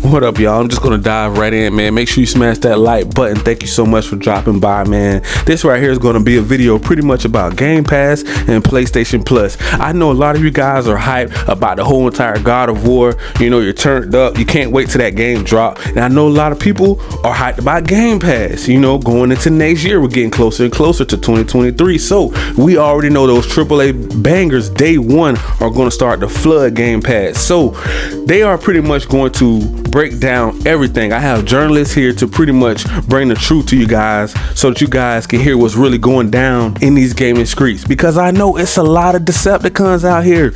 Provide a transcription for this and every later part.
What up, y'all? I'm just gonna dive right in, man. Make sure you smash that like button. Thank you so much for dropping by, man. This right here is gonna be a video pretty much about Game Pass and PlayStation Plus. I know a lot of you guys are hyped about the whole entire God of War. You know, you're turned up. You can't wait till that game drop. And I know a lot of people are hyped about Game Pass. You know, going into next year, we're getting closer and closer to 2023. So we already know those AAA bangers day one are gonna start to flood Game Pass. So they are pretty much going to break down everything. I have journalists here to pretty much bring the truth to you guys so that you guys can hear what's really going down in these gaming streets, because I know it's a lot of Decepticons out here.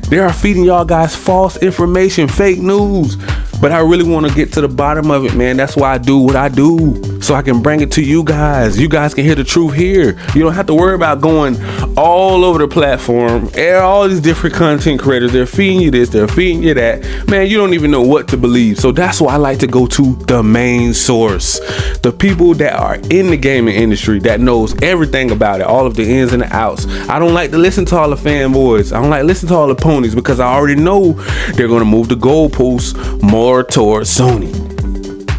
They are feeding y'all guys false information, fake news. But I really want to get to the bottom of it, man. That's why I do what I do, so I can bring it to you guys. You guys can hear the truth here. You don't have to worry about going all over the platform. All these different content creators, they're feeding you this, they're feeding you that. Man, you don't even know what to believe. So that's why I like to go to the main source. The people that are in the gaming industry, that knows everything about it, all of the ins and the outs. I don't like to listen to all the fanboys. I don't like to listen to all the ponies, because I already know they're going to move the goalposts more towards Sony.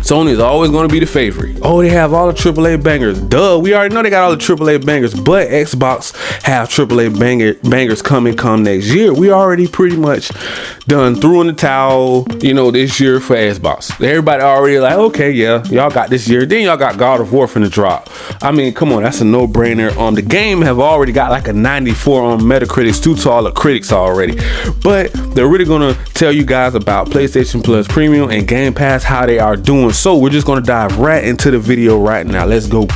Sony is always going to be the favorite. Oh, they have all the AAA bangers. Duh, we already know they got all the AAA bangers, but Xbox have AAA bangers come next year. We already pretty much done threw in the towel, you know, this year for Xbox. Everybody already like, okay, yeah, y'all got this year. Then y'all got God of War finna drop. I mean, come on, that's a no-brainer. The game have already got like a 94 on Metacritic, too to all the critics already. But they're really gonna tell you guys about PlayStation Plus Premium and Game Pass, how they are doing. So we're just gonna dive right into the video right now. Let's go.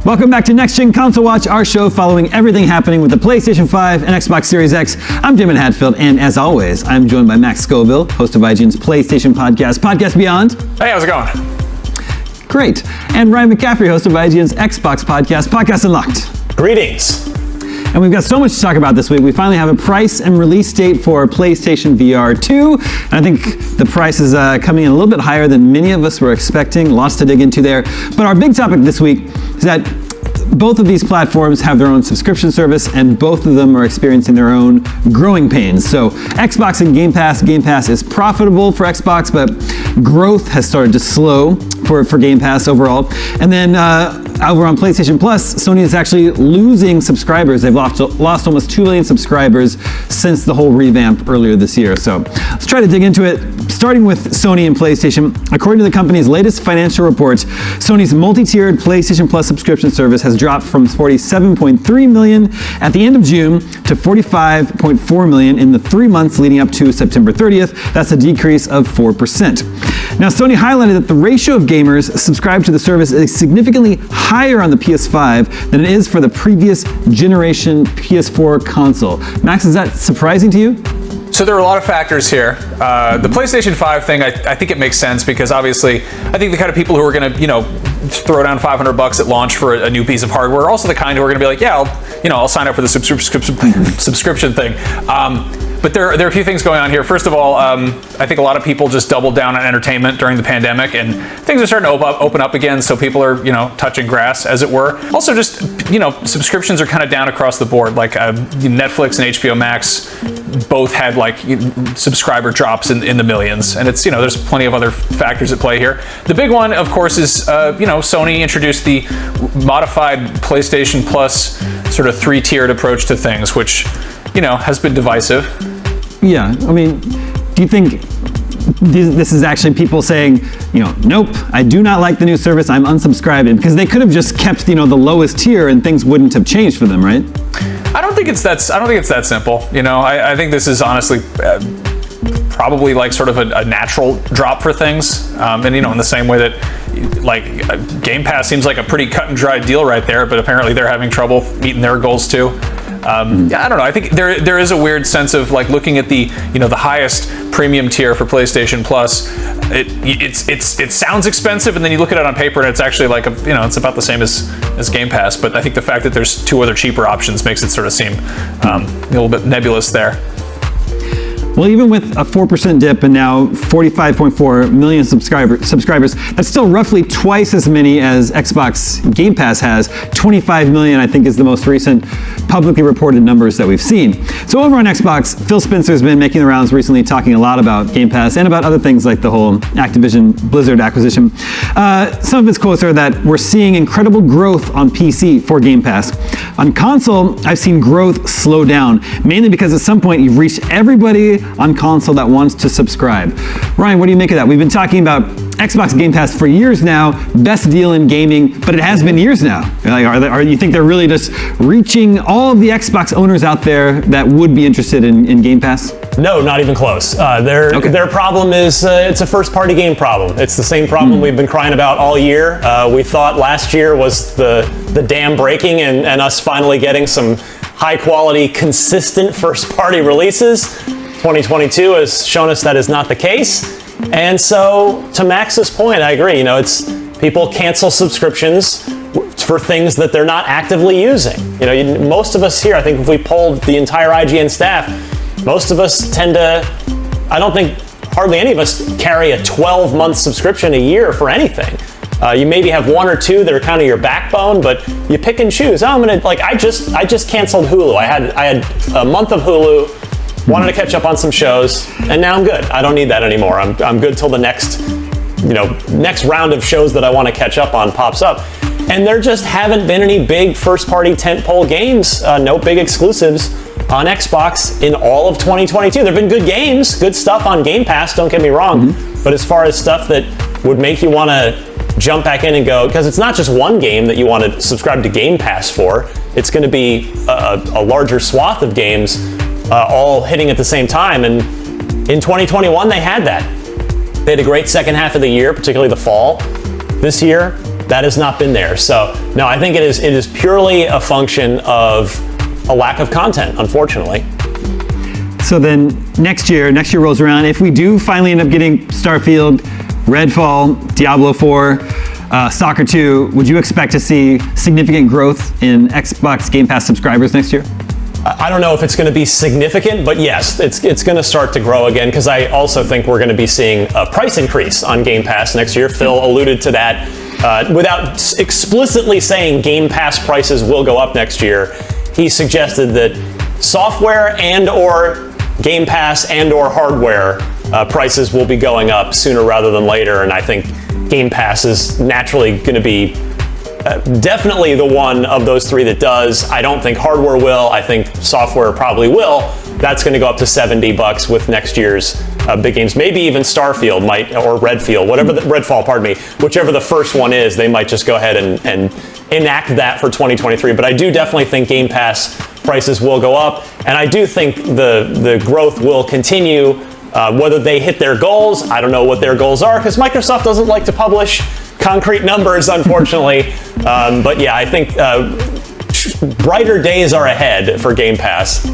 Welcome back to Next Gen Console Watch, our show following everything happening with the PlayStation 5 and Xbox Series X. I'm Damon Hadfield, and as always, I'm joined by Max Scoville, host of IGN's PlayStation podcast, Podcast Beyond. Hey, how's it going? Great. And Ryan McCaffrey, host of IGN's Xbox podcast, Podcast Unlocked. Greetings. And we've got so much to talk about this week. We finally have a price and release date for PlayStation VR 2. And I think the price is coming in a little bit higher than many of us were expecting. Lots to dig into there. But our big topic this week is that both of these platforms have their own subscription service, and both of them are experiencing their own growing pains. So Xbox and Game Pass is profitable for Xbox, but growth has started to slow for Game Pass overall. And then over on PlayStation Plus, Sony is actually losing subscribers. They've lost almost 2 million subscribers since the whole revamp earlier this year. So let's try to dig into it, starting with Sony and PlayStation. According to the company's latest financial report, Sony's multi-tiered PlayStation Plus subscription service has dropped from 47.3 million at the end of June to 45.4 million in the 3 months leading up to September 30th. That's a decrease of 4%. Now, Sony highlighted that the ratio of gamers subscribed to the service is significantly higher on the PS5 than it is for the previous generation PS4 console. Max, is that surprising to you? So there are a lot of factors here. The PlayStation 5 thing, I think it makes sense, because obviously I think the kind of people who are going to, you know, throw down $500 at launch for a new piece of hardware are also the kind who are going to be like, yeah, I'll sign up for the subscription thing. But there are a few things going on here. First of all, I think a lot of people just doubled down on entertainment during the pandemic, and things are starting to open up again, so people are, touching grass, as it were. Also, just, subscriptions are kind of down across the board. Like Netflix and HBO Max both had subscriber drops in the millions, and it's, there's plenty of other factors at play here. The big one, of course, is Sony introduced the modified PlayStation Plus sort of 3-tiered approach to things, which has been divisive. Yeah, I mean, do you think this is actually people saying, nope, I do not like the new service, I'm unsubscribing? Because they could have just kept, the lowest tier and things wouldn't have changed for them, right? I don't think it's that simple. I think this is honestly probably like sort of a natural drop for things. And in the same way that Game Pass seems like a pretty cut and dry deal right there, but apparently they're having trouble meeting their goals too. I don't know. I think there is a weird sense of looking at the the highest premium tier for PlayStation Plus. It sounds expensive, and then you look at it on paper, and it's actually it's about the same as Game Pass. But I think the fact that there's 2 other cheaper options makes it sort of seem a little bit nebulous there. Well, even with a 4% dip and now 45.4 million subscribers, that's still roughly twice as many as Xbox Game Pass has. 25 million, I think, is the most recent publicly reported numbers that we've seen. So over on Xbox, Phil Spencer's been making the rounds recently, talking a lot about Game Pass and about other things like the whole Activision Blizzard acquisition. Some of his quotes are that we're seeing incredible growth on PC for Game Pass. On console, I've seen growth slow down, mainly because at some point you've reached everybody on console that wants to subscribe. Ryan, what do you make of that? We've been talking about Xbox Game Pass for years now, best deal in gaming, but it has been years now. Like, you think they're really just reaching all of the Xbox owners out there that would be interested in Game Pass? No, not even close. Their problem is it's a first-party game problem. It's the same problem we've been crying about all year. We thought last year was the dam breaking and us finally getting some high-quality, consistent first-party releases. 2022 has shown us that is not the case. And so, to Max's point, I agree. It's people cancel subscriptions for things that they're not actively using. Most of us here, I think if we polled the entire IGN staff, most of us tend to, I don't think hardly any of us carry a 12-month subscription a year for anything. You maybe have one or two that are kind of your backbone, but you pick and choose. I just canceled Hulu. I had a month of Hulu, wanted to catch up on some shows, and now I'm good. I don't need that anymore. I'm good till the next round of shows that I want to catch up on pops up. And there just haven't been any big first-party tentpole games, no big exclusives on Xbox in all of 2022. There have been good games, good stuff on Game Pass, don't get me wrong, but as far as stuff that would make you want to jump back in and go, because it's not just one game that you want to subscribe to Game Pass for, it's going to be a larger swath of games all hitting at the same time. And in 2021, they had that. They had a great second half of the year, particularly the fall. This year, that has not been there. So, no, I think it is purely a function of a lack of content, unfortunately. So then next year rolls around. If we do finally end up getting Starfield, Redfall, Diablo 4, Soccer 2, would you expect to see significant growth in Xbox Game Pass subscribers next year? I don't know if it's going to be significant, but yes, it's going to start to grow again, because I also think we're going to be seeing a price increase on Game Pass next year. Phil alluded to that without explicitly saying Game Pass prices will go up next year. He suggested that software and or Game Pass and or hardware prices will be going up sooner rather than later, and I think Game Pass is naturally going to be definitely the one of those three that does. I don't think hardware will. I think software probably will. That's going to go up to $70 with next year's big games. Maybe even Starfield might, or Redfield, Redfall, pardon me, whichever the first one is, they might just go ahead and enact that for 2023. But I do definitely think Game Pass prices will go up, and I do think the growth will continue. Whether they hit their goals, I don't know what their goals are, because Microsoft doesn't like to publish concrete numbers, unfortunately. But yeah, I think brighter days are ahead for Game Pass.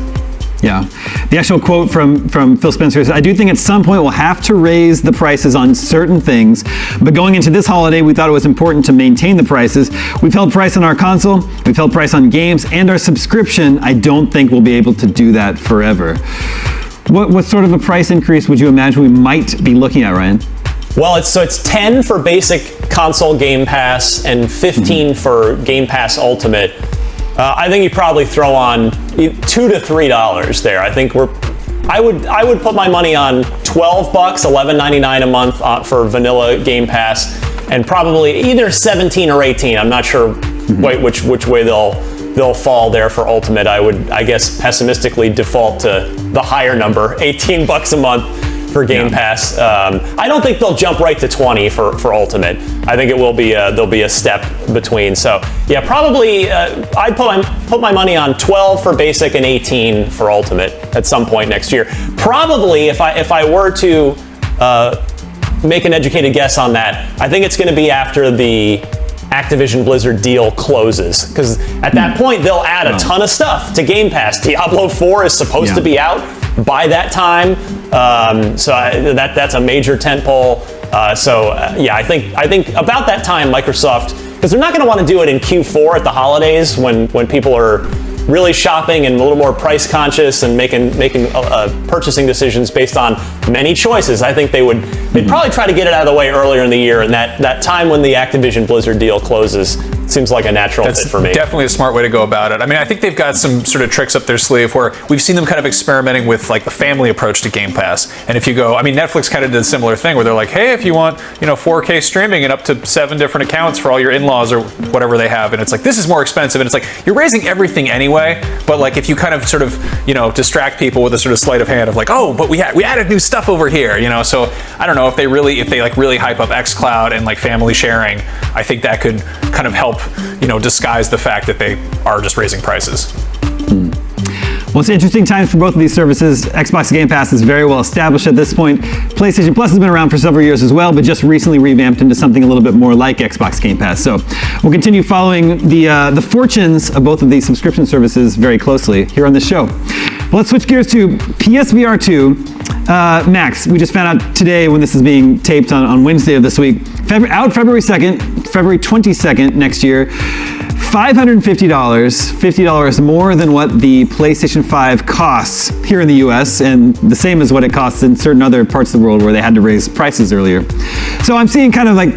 Yeah. The actual quote from Phil Spencer is, I do think at some point we'll have to raise the prices on certain things, but going into this holiday, we thought it was important to maintain the prices. We've held price on our console, we've held price on games, and our subscription. I don't think we'll be able to do that forever. What sort of a price increase would you imagine we might be looking at, Ryan? Well, it's 10 for basic console Game Pass and 15 for Game Pass Ultimate. I think you probably throw on $2 to $3 there. I think I would put my money on $12, $11.99 a month for vanilla Game Pass, and probably either 17 or 18. I'm not sure which way they'll fall there for Ultimate. I would, I guess, pessimistically default to the higher number, $18 a month for Game Pass. I don't think they'll jump right to 20 for Ultimate. I think it will be there'll be a step between. So yeah, probably I'd put my money on 12 for basic and 18 for Ultimate at some point next year. Probably if I were to make an educated guess on that, I think it's going to be after the Activision Blizzard deal closes, because at that point they'll add a ton of stuff to Game Pass. Diablo 4 is supposed to be out by that time, so that's a major tentpole. Yeah, I think about that time Microsoft, because they're not going to want to do it in Q4 at the holidays when people are really shopping and a little more price conscious and making purchasing decisions based on many choices, I think they'd probably try to get it out of the way earlier in the year, and that time when the Activision Blizzard deal closes seems like a natural fit for me. Definitely a smart way to go about it. I mean, I think they've got some sort of tricks up their sleeve where we've seen them kind of experimenting with like the family approach to Game Pass. And if you go, I mean, Netflix kind of did a similar thing where they're like, hey, if you want, 4K streaming and up to 7 different accounts for all your in-laws or whatever they have, and it's like, this is more expensive, and it's like, you're raising everything anyway, but like if you kind of sort of, distract people with a sort of sleight of hand of like, oh, but we added new stuff over here, so I don't know if they really hype up xCloud and like family sharing, I think that could kind of help, disguise the fact that they are just raising prices. Well, it's interesting times for both of these services. Xbox Game Pass is very well established at this point. PlayStation Plus has been around for several years as well, but just recently revamped into something a little bit more like Xbox Game Pass. So we'll continue following the fortunes of both of these subscription services very closely here on this show. Well, let's switch gears to PSVR 2. Max, we just found out today when this is being taped on Wednesday of this week. Out February 2nd, February 22nd next year. $550, $50 more than what the PlayStation 5 costs here in the US, and the same as what it costs in certain other parts of the world where they had to raise prices earlier. So I'm seeing kind of like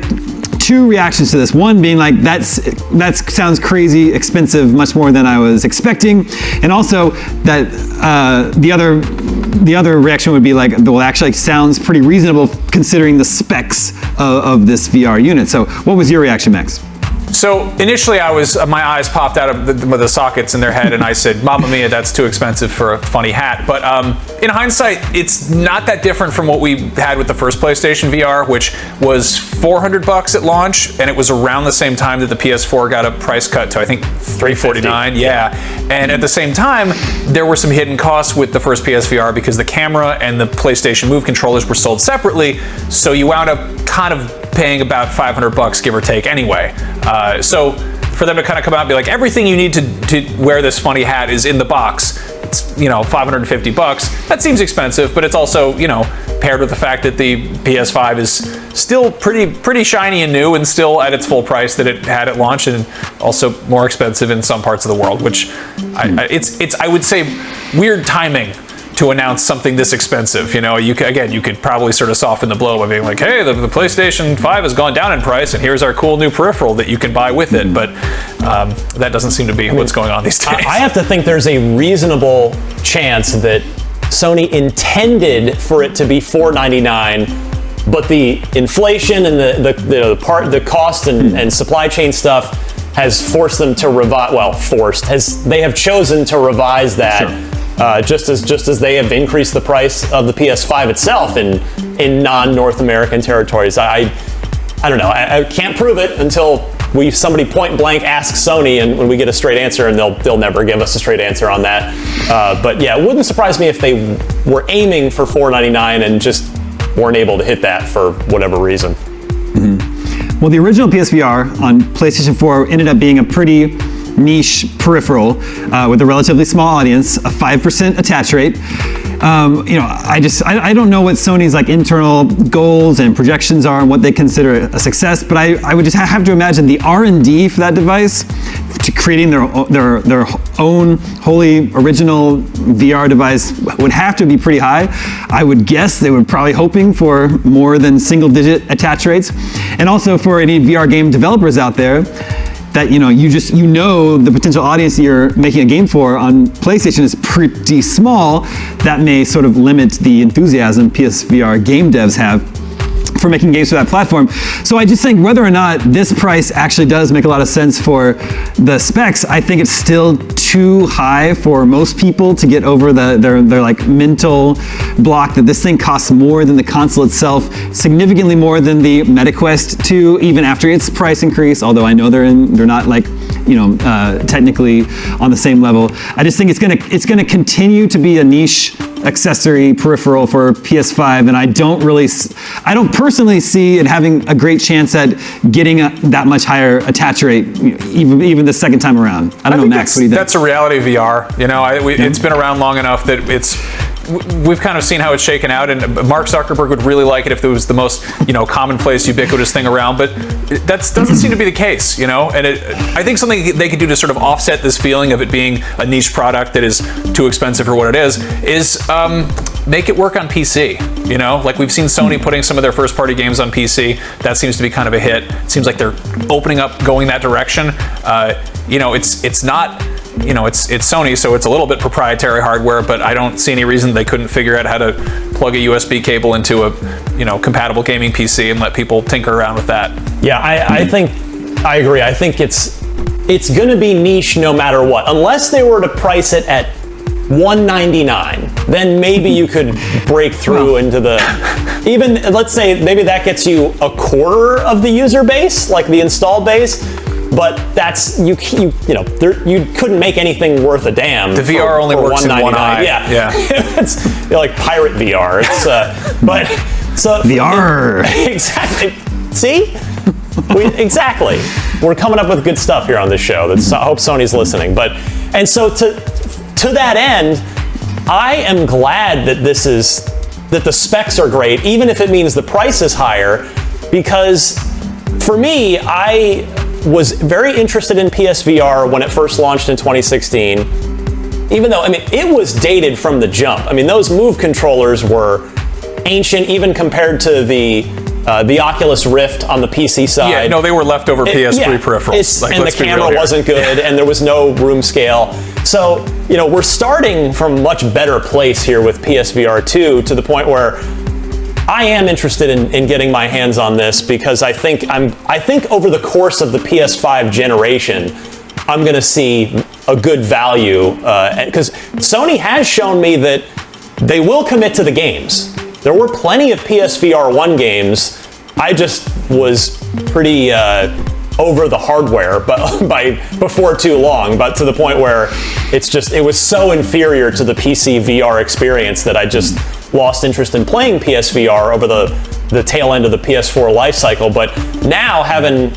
two reactions to this. One being like, that sounds crazy expensive, much more than I was expecting. And also that the other reaction would be like, well, actually sounds pretty reasonable considering the specs of this VR unit. So what was your reaction, Max? So initially my eyes popped out of the sockets in their head and I said, Mamma Mia, that's too expensive for a funny hat. But in hindsight, it's not that different from what we had with the first PlayStation VR, which was $400 at launch, and it was around the same time that the PS4 got a price cut to, I think, $349. Yeah. And at the same time, there were some hidden costs with the first PSVR because the camera and the PlayStation Move controllers were sold separately, so you wound up kind of paying about $500, give or take, anyway. So for them to kind of come out and be like, everything you need to wear this funny hat is in the box, it's, $550. That seems expensive, but it's also, paired with the fact that the PS5 is still pretty shiny and new and still at its full price that it had at launch, and also more expensive in some parts of the world, which I would say weird timing to announce something this expensive. You could probably sort of soften the blow by being like, hey, the PlayStation 5 has gone down in price, and here's our cool new peripheral that you can buy with it. But that doesn't seem to be what's going on these days. I have to think there's a reasonable chance that Sony intended for it to be $499, but the inflation and the cost and supply chain stuff has forced them to revise. Well, they have chosen to revise that. Sure. Just as they have increased the price of the PS5 itself in non-North American territories. I don't know. I can't prove it until somebody point blank asks Sony, and when we get a straight answer, and they'll never give us a straight answer on that. But yeah, it wouldn't surprise me if they were aiming for $499 and just weren't able to hit that for whatever reason. Mm-hmm. Well, the original PSVR on PlayStation 4 ended up being a pretty niche peripheral with a relatively small audience, a 5% attach rate. I don't know what Sony's like internal goals and projections are and what they consider a success, but I would just have to imagine the R&D for that device, to creating their own wholly original VR device, would have to be pretty high. I would guess they were probably hoping for more than single-digit attach rates, and also for any VR game developers out there, that the potential audience you're making a game for on PlayStation is pretty small. That may sort of limit the enthusiasm PSVR game devs have for making games for that platform. So I just think whether or not this price actually does make a lot of sense for the specs, I think it's still too high for most people to get over their like mental block that this thing costs more than the console itself, significantly more than the MetaQuest 2, even after its price increase, although I know they're not like technically on the same level. I just think it's gonna continue to be a niche accessory peripheral for PS5, and I don't personally see it having a great chance at getting that much higher attach rate, even the second time around. I don't know, Max, what do you think? That's a reality of VR. It's been around long enough that it's we've kind of seen how it's shaken out, and Mark Zuckerberg would really like it if it was the most, commonplace, ubiquitous thing around, but that doesn't seem to be the case, And I think something they could do to sort of offset this feeling of it being a niche product that is too expensive for what it is make it work on PC. Like we've seen Sony putting some of their first-party games on PC. That seems to be kind of a hit. It seems like they're opening up, going that direction. It's not. It's Sony, so it's a little bit proprietary hardware, but I don't see any reason they couldn't figure out how to plug a USB cable into a, compatible gaming PC and let people tinker around with that. Yeah, I agree. I think it's going to be niche no matter what, unless they were to price it at $199. Then maybe you could break through into even let's say maybe that gets you a quarter of the user base, like the install base. But that's you couldn't make anything worth a damn. The VR only works in one eye. Yeah. It's like pirate VR. It's but so VR. Exactly. See, exactly. We're coming up with good stuff here on this show. I hope Sony's listening. And so to that end, I am glad that that the specs are great, even if it means the price is higher, because for me, I was very interested in PSVR when it first launched in 2016, even though, it was dated from the jump. Those Move controllers were ancient, even compared to the Oculus Rift on the PC side. Yeah, no, they were leftover PS3 peripherals. And the camera wasn't good, and there was no room scale. So, we're starting from a much better place here with PSVR 2 to the point where I am interested in getting my hands on this, because I think over the course of the PS5 generation, I'm going to see a good value, because Sony has shown me that they will commit to the games. There were plenty of PSVR 1 games. I just was pretty over the hardware, but before too long, but to the point where it was so inferior to the PC VR experience that I just lost interest in playing PSVR over the tail end of the PS4 life cycle. But now, having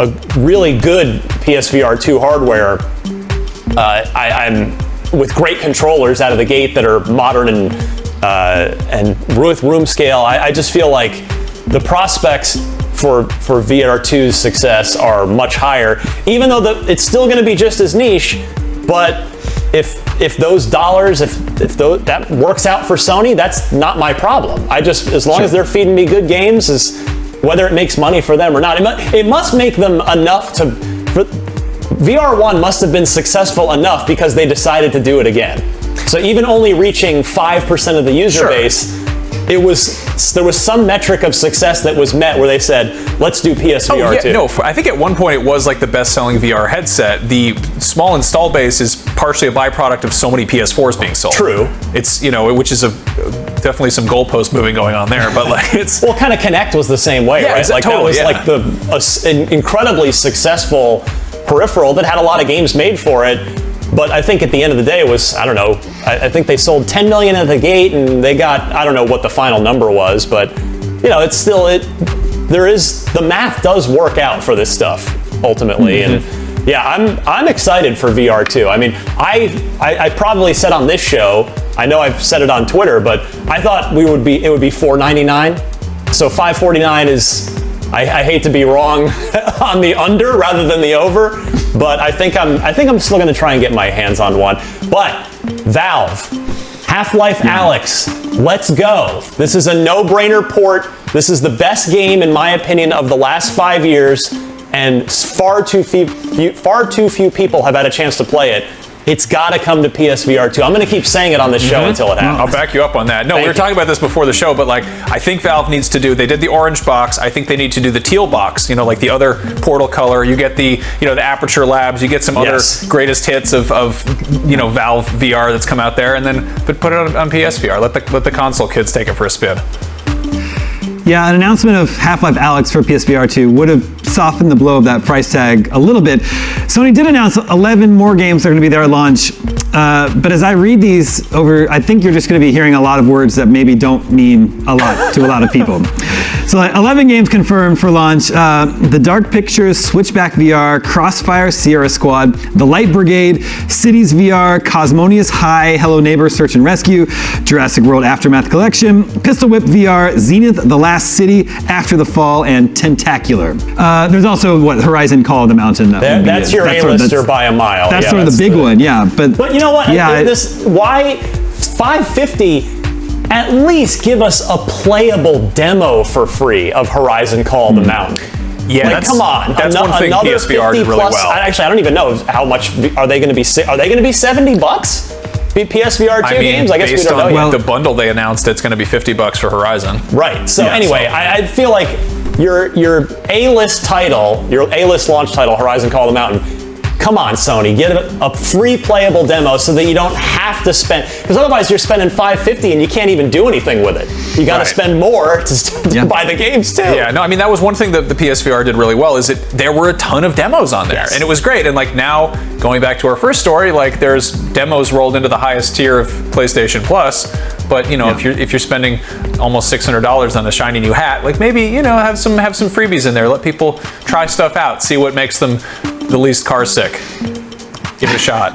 a really good PSVR 2 hardware, I'm with great controllers out of the gate that are modern and with room scale. I just feel like the prospects for VR 2's success are much higher, even though it's still going to be just as niche. But if those dollars, that works out for Sony, that's not my problem. As long as they're feeding me good games, whether it makes money for them or not, it must make them enough VR 1 must have been successful enough because they decided to do it again. So even only reaching 5% of the user base, there was some metric of success that was met where they said, let's do PSVR 2. No, I think at one point it was like the best-selling VR headset. The small install base is partially a byproduct of so many PS4s being sold. True. It's, which is definitely some goalpost moving going on there, but it's... Well, kind of Kinect was the same way, right? Totally, that was an incredibly successful peripheral that had a lot of games made for it. But I think at the end of the day, it was, I don't know, I think they sold 10 million at the gate, and they got, I don't know what the final number was, but, it's still, the math does work out for this stuff, ultimately. Mm-hmm. And yeah, I'm excited for VR 2. I probably said on this show, I know I've said it on Twitter, but I thought it would be $499. So $549 is, I hate to be wrong on the under rather than the over, but I think I'm still going to try and get my hands on one. But Valve, Half-Life Alyx, let's go. This is a no-brainer port. This is the best game, in my opinion, of the last 5 years, and far too few people have had a chance to play it. It's got to come to PSVR 2. I'm going to keep saying it on the show until it happens. I'll back you up on that. No, we were talking about this before the show, but I think Valve needs to do, they did the orange box. I think they need to do the teal box, like the other Portal color. You get the Aperture Labs, you get some other greatest hits of Valve VR that's come out there, and then put it on PSVR. Let the console kids take it for a spin. Yeah, an announcement of Half-Life Alyx for PSVR 2 would have softened the blow of that price tag a little bit. Sony did announce 11 more games that are going to be there at launch, but as I read these over, I think you're just going to be hearing a lot of words that maybe don't mean a lot to a lot of people. So 11 games confirmed for launch. The Dark Pictures, Switchback VR, Crossfire Sierra Squad, The Light Brigade, Cities VR, Cosmonius High, Hello Neighbor Search and Rescue, Jurassic World Aftermath Collection, Pistol Whip VR, Zenith The Last City, After the Fall, and Tentacular. There's also, Horizon Call of the Mountain. That's your A-lister by a mile. That's sort of the big one, yeah. But you know what? Yeah, why $550? At least give us a playable demo for free of Horizon Call of the Mountain. Yeah, come on. That's one thing another PSVR did really well. Actually, I don't even know how much are they going to be. Are they going to be $70? PSVR 2 games? I guess we don't know yet. Based on the bundle they announced, it's going to be $50 for Horizon. Right. So anyway, I feel like your A-list title, your A-list launch title, Horizon Call of the Mountain. Come on, Sony, get a free playable demo so that you don't have to spend, because otherwise you're spending $550 and you can't even do anything with it. You got to spend more to buy the games too. Yeah, no, I mean that was one thing that the PSVR did really well, is that there were a ton of demos on there, and it was great. And like now, going back to our first story, like there's demos rolled into the highest tier of PlayStation Plus. But you know, if you're spending almost $600 on a shiny new hat, like maybe have some freebies in there. Let people try stuff out, see what makes them the least car sick. Give it a shot.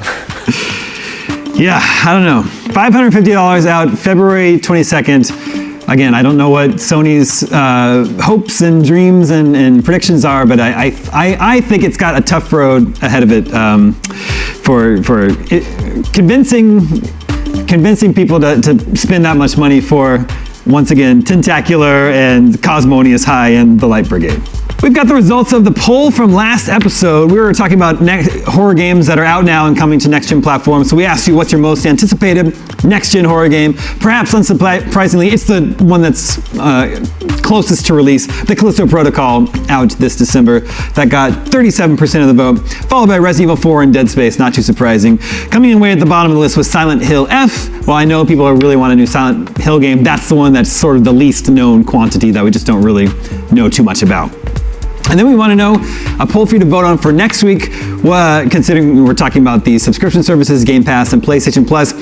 Yeah, I don't know. $550 out February 22nd. Again, I don't know what Sony's hopes and dreams and predictions are, but I think it's got a tough road ahead of it for convincing people to spend that much money for, once again, Tentacular and Cosmonius High and The Light Brigade. We've got the results of the poll from last episode. We were talking about horror games that are out now and coming to next-gen platforms. So we asked you, what's your most anticipated next-gen horror game? Perhaps unsurprisingly, it's the one that's closest to release, the Callisto Protocol, out this December. That got 37% of the vote, followed by Resident Evil 4 and Dead Space, not too surprising. Coming in way at the bottom of the list was Silent Hill F. While I know people really want a new Silent Hill game, that's the one that's sort of the least known quantity that we just don't really know too much about. And then we want to know a poll for you to vote on for next week, considering we're talking about the subscription services, Game Pass and PlayStation Plus.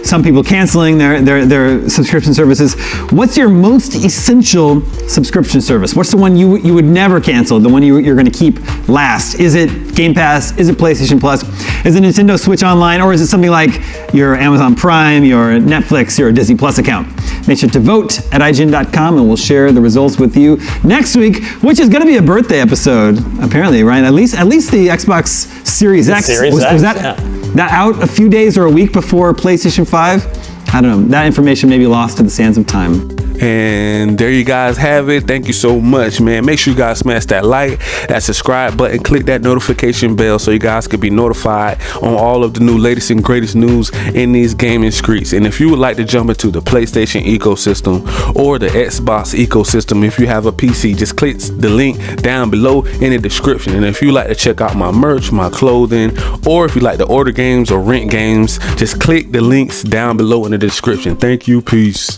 Some people canceling their subscription services. What's your most essential subscription service? What's the one you would never cancel, the one you're going to keep last? Is it Game Pass? Is it PlayStation Plus? Is it Nintendo Switch Online? Or is it something like your Amazon Prime, your Netflix, your Disney Plus account? Make sure to vote at IGN.com and we'll share the results with you next week, which is going to be a birthday episode, apparently, right? At least the Xbox Series X. Was that out a few days or a week before PlayStation 5? I don't know. That information may be lost to the sands of time. And there you guys have it. Thank you so much, man. Make sure you guys smash that like, that subscribe button, click that notification bell so you guys can be notified on all of the new latest and greatest news in these gaming streets. And if you would like to jump into the PlayStation ecosystem or the Xbox ecosystem, if you have a PC, just click the link down below in the description. And if you like to check out my merch, my clothing, or if you like to order games or rent games, just click the links down below in the description. Thank you. Peace.